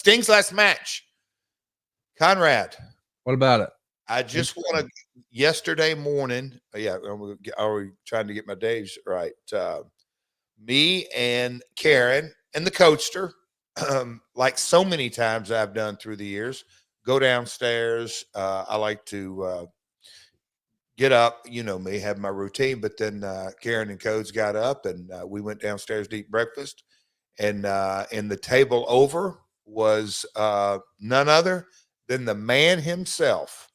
Sting's last match. Conrad. What about it? I just want to, yesterday morning, yeah, I was trying to get my days right. Me and Karen and the coaster, like so many times I've done through the years, go downstairs. I like to get up, you know me, have my routine. But then Karen and Codes got up and we went downstairs to eat breakfast. And the table over was none other than the man himself,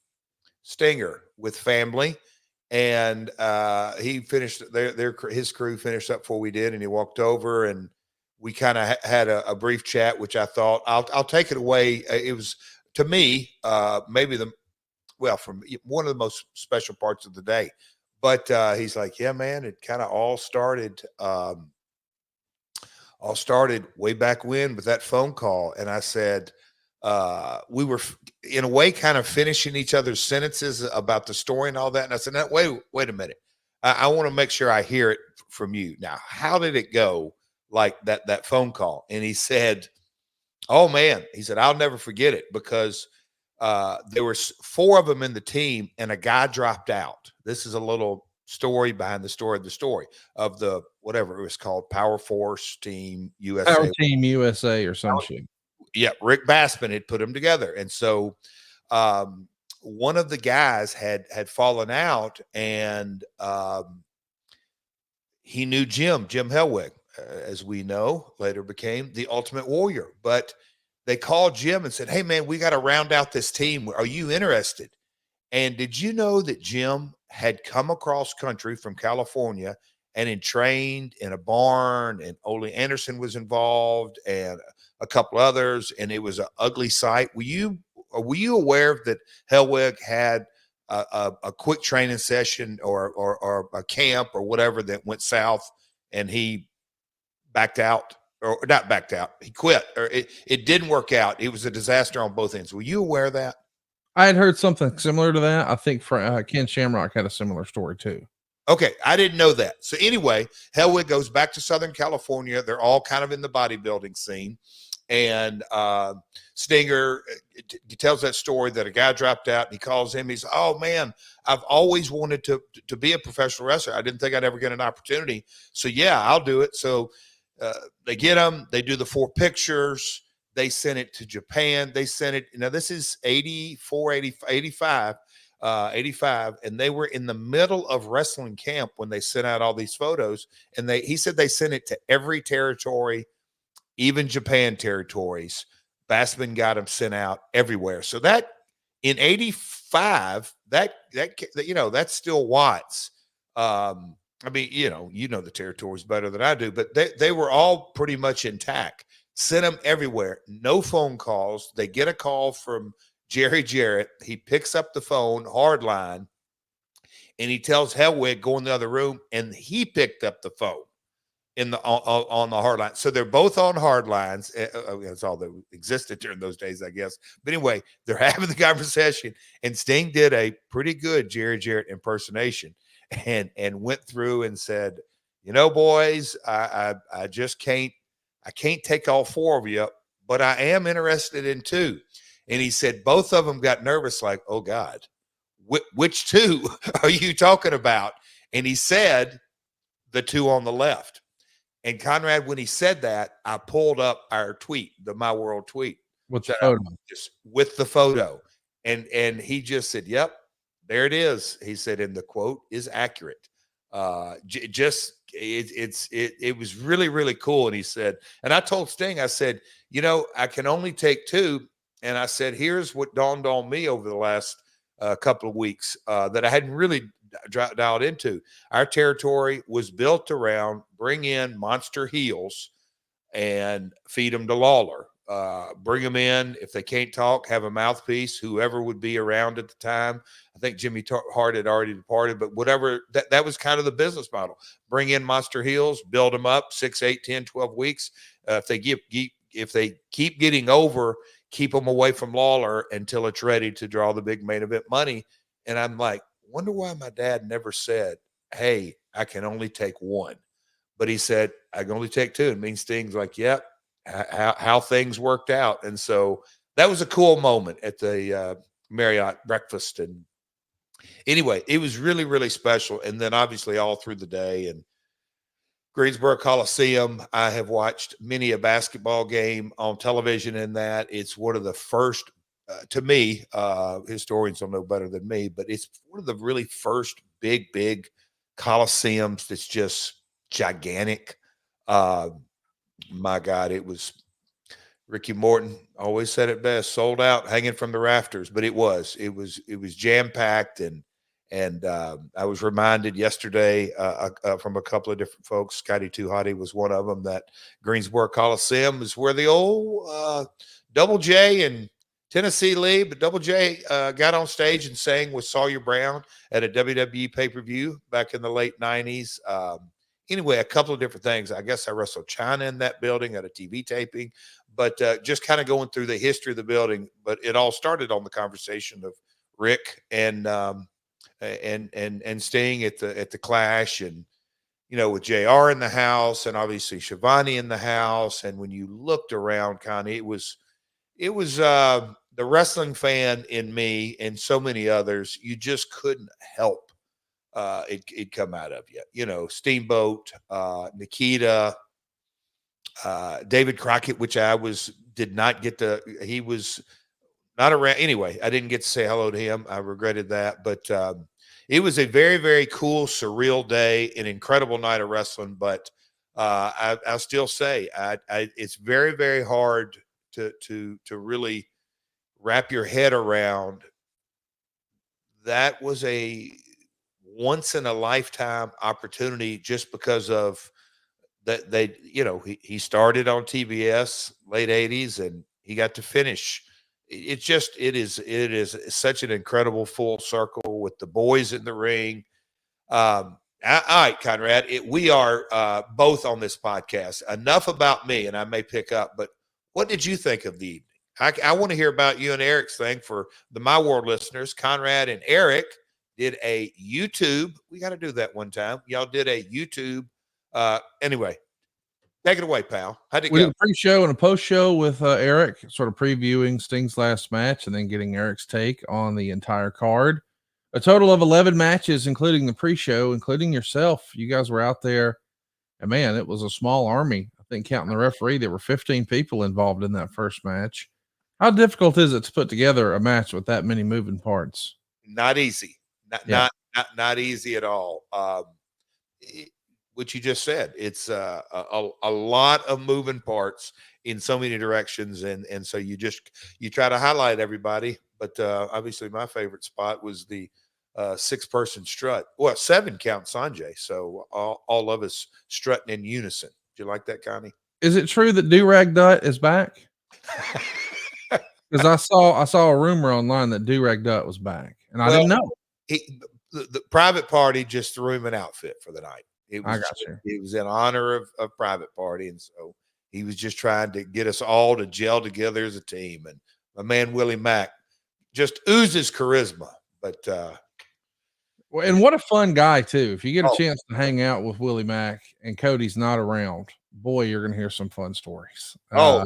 Stinger, with family. And he finished his crew finished up before we did, and he walked over and we kind of had a brief chat, which I thought I'll take it away. It was, to me, maybe from one of the most special parts of the day. But he's like, yeah, man, it kind of all started way back when with that phone call. And I said, we were in a way kind of finishing each other's sentences about the story and all that. And I said, no, wait a minute. I want to make sure I hear it from you. Now, how did it go? Like that phone call? And he said, oh man, he said, I'll never forget it because there were 4 of them in the team and a guy dropped out. This is a little story behind the story of the, whatever it was called, Power Force Team USA. Power Team USA or some shit. Yeah, Rick Bassman had put them together. And so one of the guys had fallen out, and he knew Jim Hellwig, as we know, later became the Ultimate Warrior. But they called Jim and said, hey, man, we got to round out this team. Are you interested? And did you know that Jim had come across country from California and had trained in a barn, and Ole Anderson was involved and a couple others, and it was an ugly sight? Were you aware that Hellwig had a quick training session or a camp or whatever that went south, and he backed out? Or not backed out, he quit, or it didn't work out. It was a disaster on both ends. Were you aware of that? I had heard something similar to that. I think Ken Shamrock had a similar story too. Okay, I didn't know that. So anyway, Hellwig goes back to Southern California. They're all kind of in the bodybuilding scene. And Stinger tells that story that a guy dropped out, and he calls him. He's, oh man, I've always wanted to be a professional wrestler. I didn't think I'd ever get an opportunity. So yeah, I'll do it. So they get them. They do the 4 pictures. They sent it to Japan. They sent it. Now this is 84, 85, and they were in the middle of wrestling camp when they sent out all these photos. And he said they sent it to every territory, even Japan territories. Bassman got them sent out everywhere. So that in 85, that's still Watts. I mean, you know the territories better than I do, but they were all pretty much intact. Sent them everywhere. No phone calls. They get a call from Jarrett. He picks up the phone, hard line, and he tells Hellwig, go in the other room, and he picked up the phone on the hard line. So they're both on hard lines. That's all that existed during those days, I guess. But anyway, they're having the conversation, and Sting did a pretty good Jarrett impersonation. And went through and said, boys, I just can't take all 4 of you, but I am interested in 2. And he said both of them got nervous, like, oh God, which 2 are you talking about? And he said the 2 on the left. And Conrad, when he said that, I pulled up our tweet, the My World tweet, with the photo. With the photo, and he just said, yep. There it is. He said, and the quote is accurate. It was really, really cool. And he said, and I told Sting, I said, I can only take 2. And I said, here's what dawned on me over the last couple of weeks that I hadn't really dialed into. Our territory was built around bring in monster heels and feed them to Lawler. Bring them in. If they can't talk, have a mouthpiece, whoever would be around at the time. I think Jimmy Hart had already departed, but whatever, that was kind of the business model. Bring in monster heels, build them up 6, 8, 10, 12 weeks. If they keep getting over, keep them away from Lawler until it's ready to draw the big main event money. And I'm like, wonder why my dad never said, hey, I can only take 1. But he said, I can only take 2. It means Sting's like, yep. how things worked out. And so that was a cool moment at the Marriott breakfast. And anyway, it was really, really special. And then obviously all through the day, and Greensboro Coliseum, I have watched many a basketball game on television in that. It's one of the first, to me, historians will know better than me, but it's one of the really first big Coliseums that's just gigantic. My God, it was Ricky Morton always said it best, sold out, hanging from the rafters. But it was jam packed, and I was reminded yesterday from a couple of different folks. Scotty Too Hottie was one of them. That Greensboro Coliseum is where the old Double J and Tennessee Lee, but Double J got on stage and sang with Sawyer Brown at a WWE pay-per-view back in the late 90s. Anyway, a couple of different things. I guess I wrestled China in that building at a TV taping, but just kind of going through the history of the building. But it all started on the conversation of Rick and Sting at the Clash, and with JR in the house, and obviously Shivani in the house. And when you looked around, Connie, it was the wrestling fan in me and so many others. You just couldn't help it come out of you. Steamboat, Nikita, David Crockett, which did not get to. He was not around anyway. I didn't get to say hello to him. I regretted that, but it was a very, very cool, surreal day, an incredible night of wrestling. But I'll still say, it's very, very hard to really wrap your head around. That was a once in a lifetime opportunity, just because of that. He started on TBS late 80s, and he got to finish. It is such an incredible full circle with the boys in the ring. All right, Conrad, we are both on this podcast. Enough about me, and I may pick up, but what did you think of the evening? I want to hear about you and Eric's thing for the My World listeners. Conrad and Eric did a YouTube. We got to do that one time. Y'all did a YouTube. Anyway, take it away, pal. How'd it go? We did a pre-show and a post-show with Eric, sort of previewing Sting's last match and then getting Eric's take on the entire card. A total of 11 matches, including the pre-show, including yourself. You guys were out there, and man, it was a small army. I think counting the referee, there were 15 people involved in that first match. How difficult is it to put together a match with that many moving parts? Not easy. Not easy at all. What you just said, it's a lot of moving parts in so many directions, and so you try to highlight everybody. But obviously, my favorite spot was the 6-person strut. Well, 7 count Sanjay, so all of us strutting in unison. Do you like that, Connie? Is it true that Do-Rag Dutt is back? Because I saw a rumor online that Do-Rag Dutt was back, and I didn't know. The private party just threw him an outfit for the night. It was in honor of private party, and so he was just trying to get us all to gel together as a team. And my man Willie Mack just oozes charisma. But and what a fun guy too. If you get a chance to hang out with Willie Mack and Cody's not around, boy, you're gonna hear some fun stories. And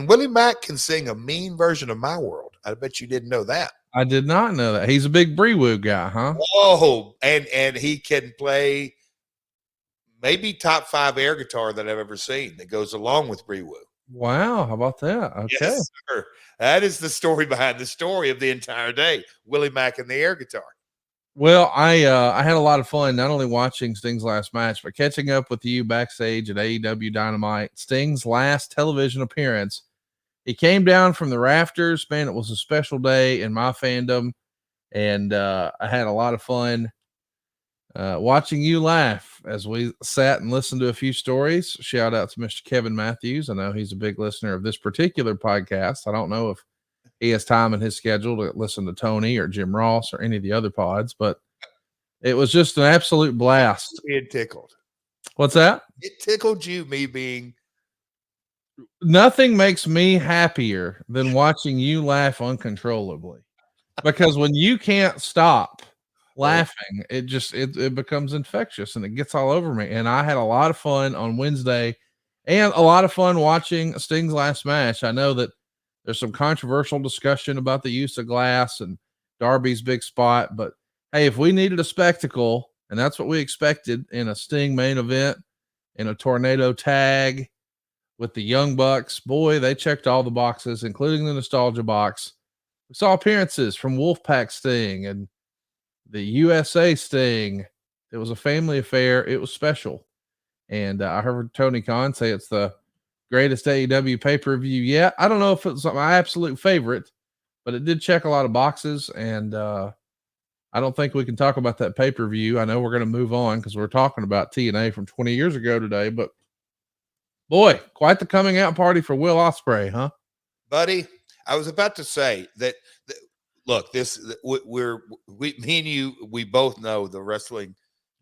Willie Mack can sing a mean version of My World. I bet you didn't know that. I did not know that. He's a big Bree-Woo guy, huh? Oh, and he can play maybe top 5 air guitar that I've ever seen that goes along with Bree-Woo. Wow, how about that? Okay. Yes, sir. That is the story behind the story of the entire day. Willie Mack and the air guitar. Well, I had a lot of fun not only watching Sting's last match, but catching up with you backstage at AEW Dynamite. Sting's last television appearance. He came down from the rafters. Man, it was a special day in my fandom, and I had a lot of fun watching you laugh as we sat and listened to a few stories. Shout out to Mr. Kevin Matthews. I know he's a big listener of this particular podcast. I don't know if he has time in his schedule to listen to Tony or Jim Ross or any of the other pods, but it was just an absolute blast. Being tickled. What's that? It tickled you, me being. Nothing makes me happier than watching you laugh uncontrollably, because when you can't stop laughing, it becomes infectious and it gets all over me. And I had a lot of fun on Wednesday And a lot of fun watching Sting's last match. I know that there's some controversial discussion about the use of glass and Darby's big spot, but hey, if we needed a spectacle, and that's what we expected in a Sting main event, in a tornado tag with the Young Bucks, boy, they checked all the boxes, including the nostalgia box. We saw appearances from Wolfpack Sting and the USA Sting. It was a family affair. It was special. And I heard Tony Khan say it's the greatest AEW pay-per-view yet. I don't know if it's my absolute favorite, but it did check a lot of boxes. And I don't think we can talk about that pay-per-view. I know we're going to move on because we're talking about TNA from 20 years ago today, but boy, quite the coming out party for Will Ospreay, huh? Buddy, I was about to say that look, me and you, we both know the wrestling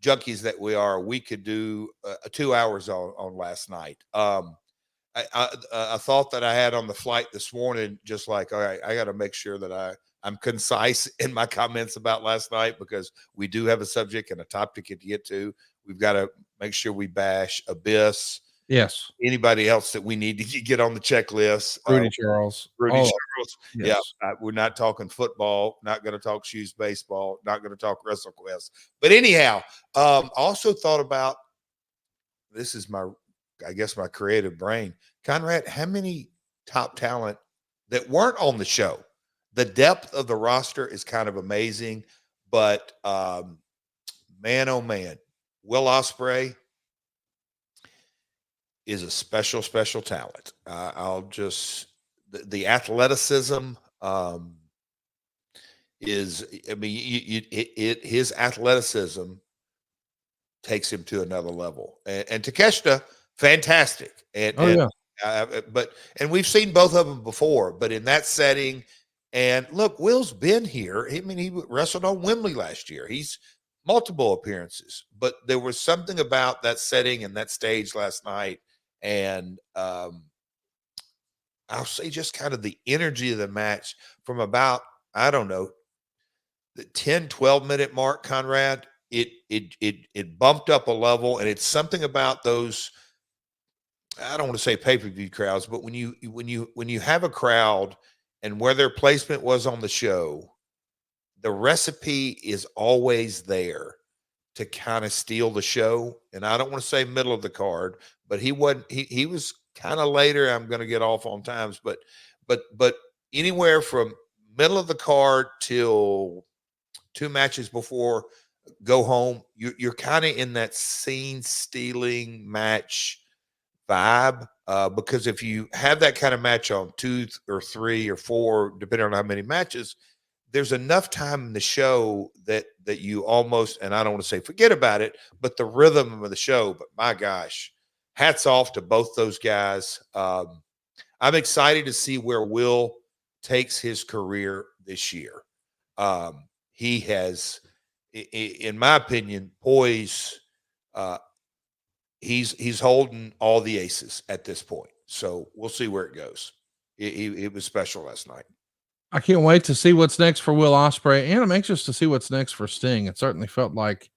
junkies that we are. We could do 2 hours on last night. A thought that I had on the flight this morning, just like, all right, I got to make sure that I'm concise in my comments about last night, because we do have a subject and a topic to get to. We've got to make sure we bash Abyss. Yes. Anybody else that we need to get on the checklist? Rudy Charles. Charles. Yes. Yeah. We're not talking football, not going to talk shoes, baseball, not going to talk WrestleQuest. But anyhow, also thought about, this is my creative brain. Conrad, how many top talent that weren't on the show? The depth of the roster is kind of amazing, but man, oh man, Will Ospreay is a special, special talent. The athleticism his athleticism takes him to another level. And Takeshita, fantastic. And we've seen both of them before, but in that setting. And look, Will's been here. I mean, he wrestled on Wembley last year. He's multiple appearances, but there was something about that setting and that stage last night. And I'll say just kind of the energy of the match from about, I don't know, the 10, 12-minute mark, Conrad, it bumped up a level. And it's something about those, I don't want to say pay-per-view crowds, but when you have a crowd and where their placement was on the show, the recipe is always there to kind of steal the show. And I don't want to say middle of the card, but he was kind of later. I'm going to get off on times, but anywhere from middle of the card till 2 matches before go home, you're kind of in that scene stealing match vibe. Because if you have that kind of match on 2 or 3 or 4, depending on how many matches, there's enough time in the show that you almost, and I don't want to say forget about it, but the rhythm of the show. But my gosh, hats off to both those guys. I'm excited to see where Will takes his career this year. He has, in my opinion, poised. He's holding all the aces at this point. So we'll see where it goes. It was special last night. I can't wait to see what's next for Will Ospreay, and I'm anxious to see what's next for Sting. It certainly felt like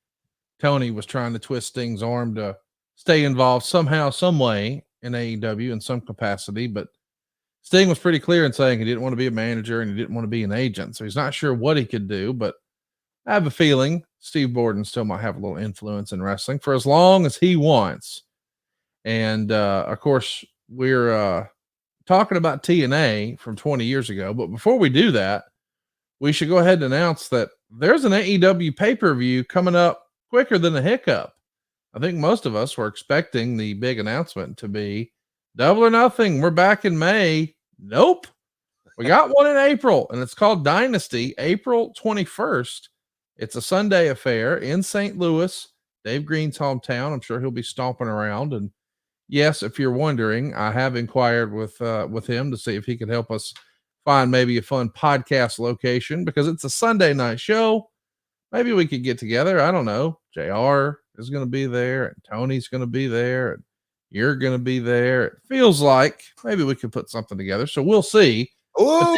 Tony was trying to twist Sting's arm to stay involved somehow, some way in AEW in some capacity, but Sting was pretty clear in saying he didn't want to be a manager and he didn't want to be an agent. So he's not sure what he could do, but I have a feeling Steve Borden still might have a little influence in wrestling for as long as he wants. And of course, we're talking about TNA from 20 years ago. But before we do that, we should go ahead and announce that there's an AEW pay-per-view coming up quicker than a hiccup. I think most of us were expecting the big announcement to be Double or Nothing. We're back in May. Nope. We got one in April, and it's called Dynasty, April 21st. It's a Sunday affair in St. Louis, Dave Green's hometown. I'm sure he'll be stomping around. And yes, if you're wondering, I have inquired with him to see if he could help us find maybe a fun podcast location, because it's a Sunday night show. Maybe we could get together. I don't know. JR is going to be there, and Tony's going to be there, and you're going to be there. It feels like maybe we could put something together. So we'll see. Ooh.